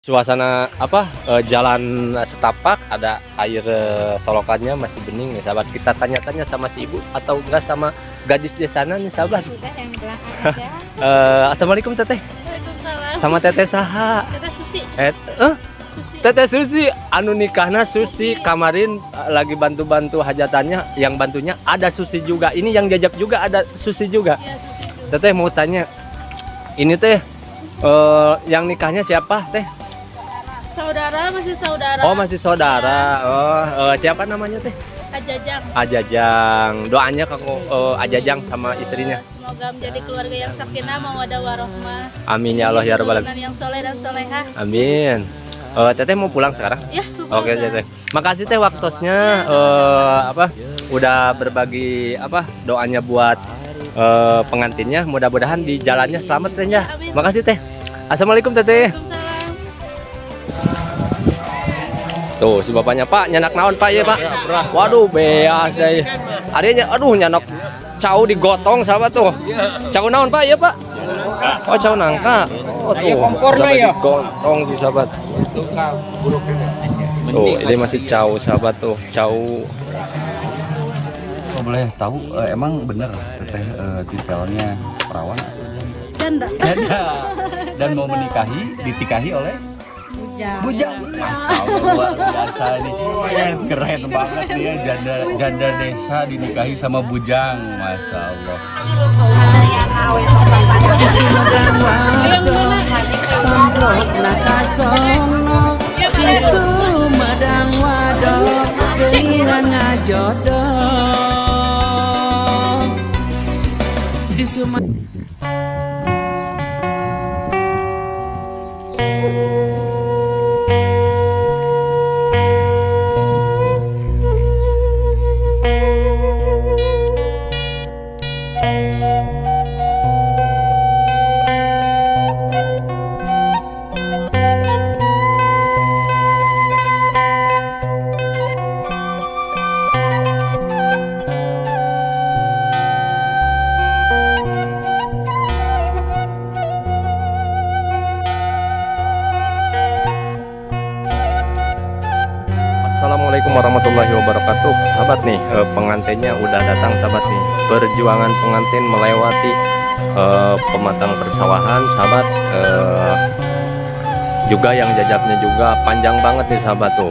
Suasana apa, jalan setapak ada air, solokannya masih bening nih sahabat. Kita tanya-tanya sama si ibu atau enggak sama gadis di sana nih sahabat. Sudah yang belakang aja. Assalamualaikum teteh. Waalaikumsalam. Sama teteh saha? Teteh Susi. Susi. Teteh Susi, anu nikahna Susi kamarin lagi bantu-bantu hajatannya, yang bantunya ada Susi juga. Ini yang jajab juga ada Susi juga. Iya, Susi juga. Teteh mau tanya, ini teh yang nikahnya siapa teh? Saudara, masih saudara. Oh masih saudara. Oh siapa namanya teh? Ajajang. Ajajang. Doanya kamu Ajajang sama istrinya. Semoga menjadi keluarga yang sakinah, mawaddah warahmah. Amin ya Allah ya rabbal alamin. Keturunan yang soleh dan solehah. Amin. Teteh mau pulang sekarang? Ya, Oke teteh. Makasih teh waktosnya udah berbagi doanya buat pengantinnya. Mudah-mudahan di jalannya selamat teh ya. Amin. Makasih teh. Assalamualaikum teteh. Waalaikumsalam. Tuh si bapaknya Pak nyanak naon Pak ya Pak. Waduh beas deh. Adanya aduh nyanak cau digotong sahabat tuh. Cau naon Pak ya Pak? Oh cau nangka. Oh tuh. Sampai digotong tuh sahabat. Tuh ini masih cau sahabat tuh. Cau. Oh, boleh tahu emang bener teteh titelnya perawan Janda. janda dan mau ditikahi oleh bujang. Masya Allah, luar biasa nih, keren banget nih ya, janda desa dinikahi sama bujang. Masya Allah. Assalamualaikum warahmatullahi wabarakatuh. Sahabat nih, pengantinnya udah datang sahabat nih. Perjuangan pengantin melewati pematang persawahan sahabat. Juga yang jajabnya juga panjang banget nih sahabat tuh.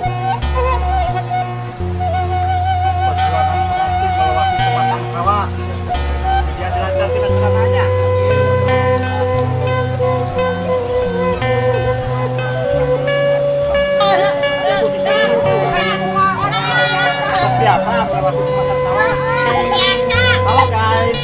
Perjuangan pengantin melewati pematang sawah. Dia dilancar kita sudah nanya. Biasa melewati pematang sawah. Halo guys.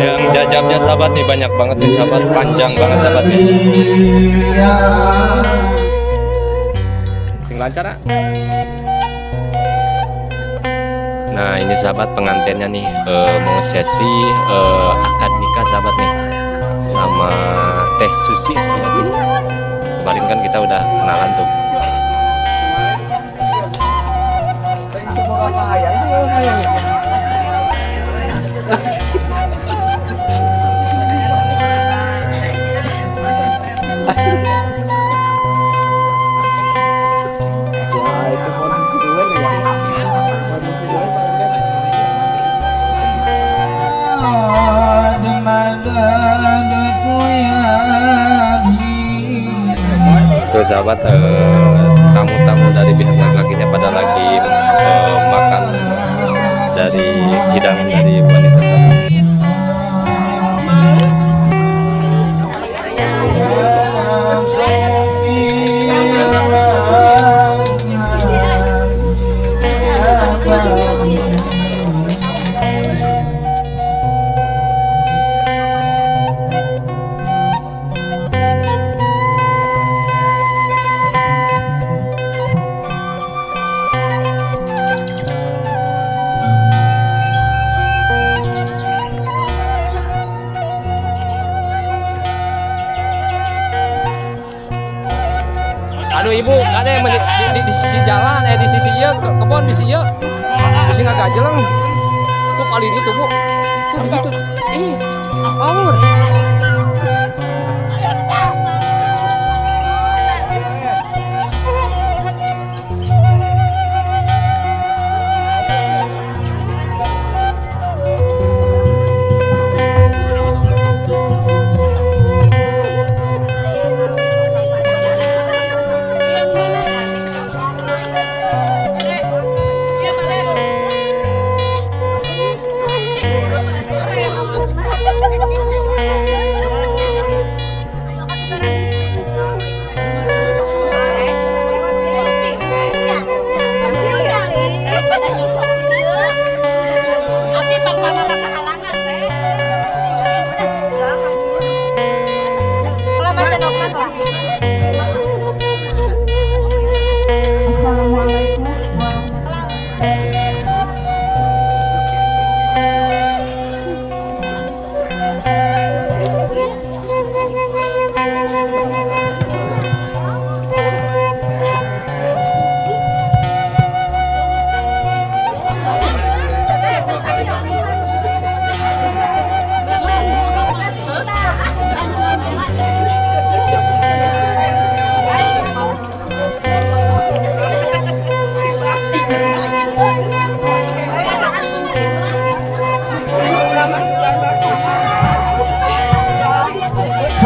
Yang jajabnya sahabat nih banyak banget nih sahabat, panjang banget sahabat nih. lancar ah. Nah ini sahabat pengantinnya nih mau sesi akad nikah sahabat nih sama Teh Susi sahabat nih. Kemarin kan kita udah kenalan tuh. Tuh sahabat, tamu-tamu dari pihak laki-lakinya pada lagi makan dari hidangan dari wanita sahabat. Aduh ibu, ada yang di sisi jalan, di sisi iya, kebon di sisi iya, di sini agak jelang, tuh kali itu bu, tuh gitu, power.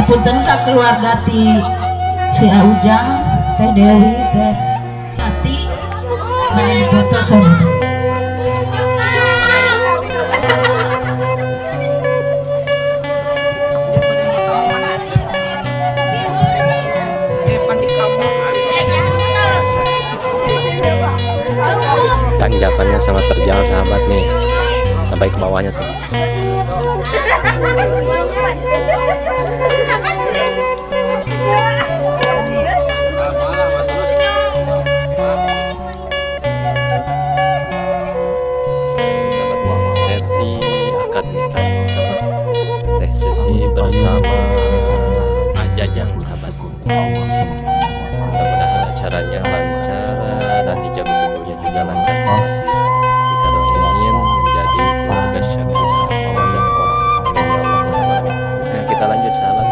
Punten ka keluarga ti si Ujang, Teh Dewi, Teh Tati, mari foto sama. Tanjakannya sangat terjal sahabat nih, sampai ke bawahnya tuh. Sesi akad nikah Teh Susi bersama Ajajang sahabat. Mudah-mudahan acaranya lancar dan ijab kabulnya juga lancar. Kita doain menjadi keluarga syakir mawaddah warahmah. Nah, kita lanjut sahabat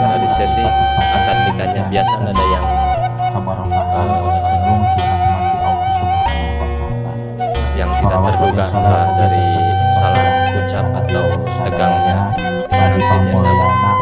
dari sesi akad nikahnya. Biasa ada yang tidak terduga dari salah ucap atau tegangnya pengantinnya sahabat.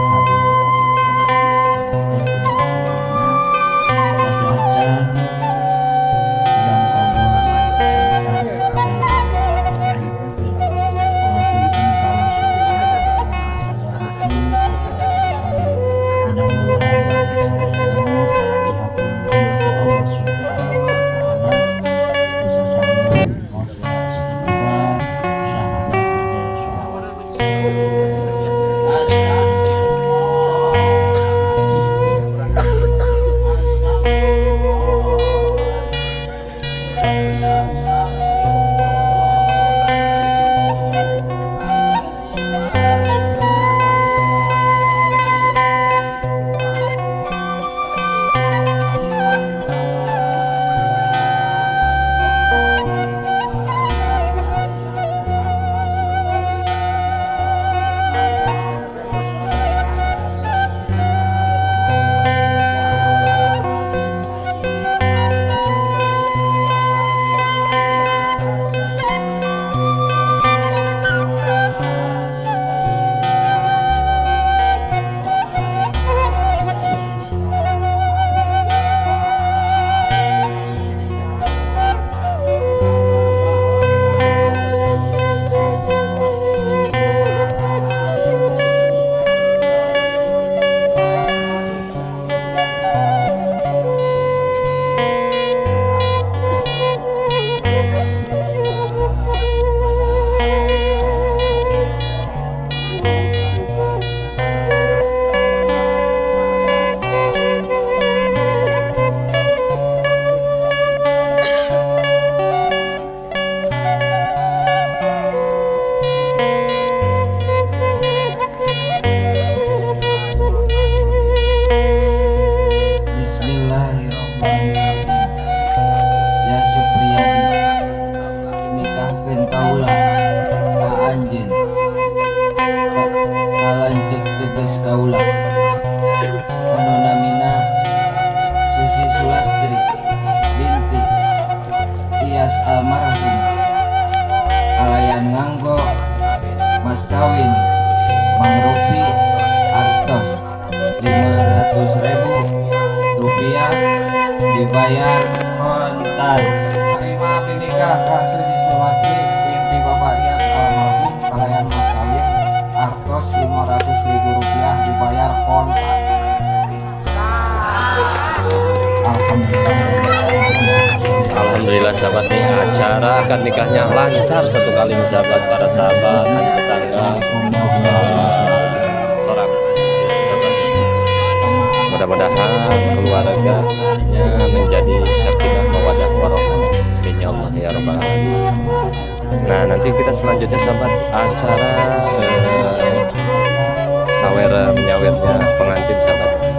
almarhum kalayan nganggo mas kawin Mang Rupi artos 500.000 rupiah dibayar kontan. Terima pinikah Kak Susi Sulastri binti Bapak Ias almarhum kalayan mas kawin artos 500.000 rupiah dibayar kontan. Alhamdulillah sahabat nih, acara akad nikahnya lancar satu kali nih sahabat, para sahabat dan tetangga sorak ya, sahabat. Mudah-mudahan keluarganya menjadi sakinah mawaddah warahmah insyaallah ya rabbal alamin. Nah nanti kita selanjutnya sahabat acara sawer menyawetnya pengantin sahabat.